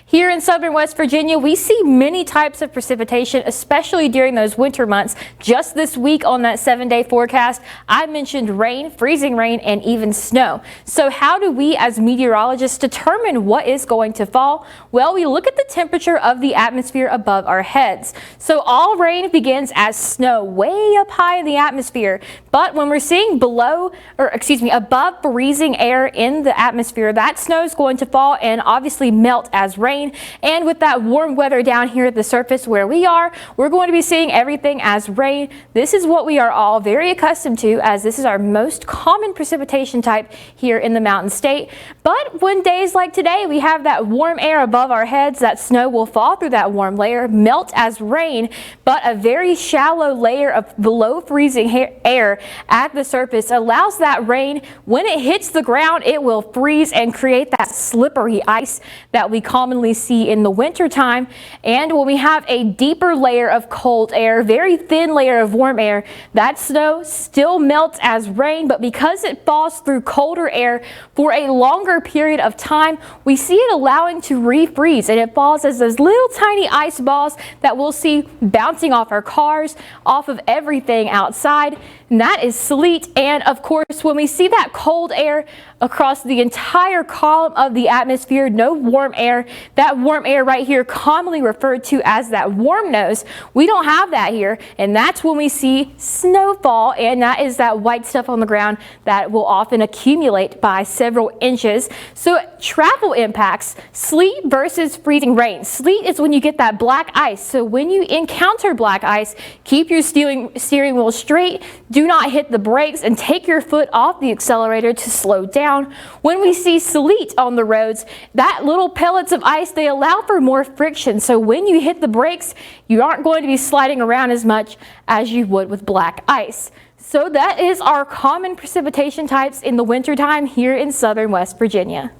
Here in southern West Virginia, we see many types of precipitation, especially during those winter months. Just this week on that 7-day forecast, I mentioned rain, freezing rain, and even snow. So how do we as meteorologists determine what is going to fall? Well, we look at the temperature of the atmosphere above our heads. So all rain begins as snow way up high in the atmosphere. But when we're seeing above freezing air in the atmosphere, that snow is going to fall and obviously melt as rain. And with that warm weather down here at the surface where we are, we're going to be seeing everything as rain. This is what we are all very accustomed to, as this is our most common precipitation type here in the Mountain State. But when days like today, we have that warm air above our heads, that snow will fall through that warm layer, melt as rain, but a very shallow layer of below freezing air at the surface allows that rain, when it hits the ground, it will freeze and create that slippery ice that we commonly see in the winter time. And when we have a deeper layer of cold air, very thin layer of warm air, that snow still melts as rain, but because it falls through colder air for a longer period of time, we see it allowing to refreeze, and it falls as those little tiny ice balls that we'll see bouncing off our cars, off of everything outside. And that is sleet. And of course, when we see that cold air across the entire column of the atmosphere, no warm air, that warm air right here, commonly referred to as that warm nose, we don't have that here. And that's when we see snowfall, and that is that white stuff on the ground that will often accumulate by several inches. So travel impacts: sleet versus freezing rain. Sleet is when you get that black ice. So when you encounter black ice, keep your steering wheel straight. Do not hit the brakes and take your foot off the accelerator to slow down. When we see sleet on the roads, that little pellets of ice, they allow for more friction. So when you hit the brakes, you aren't going to be sliding around as much as you would with black ice. So that is our common precipitation types in the wintertime here in southern West Virginia.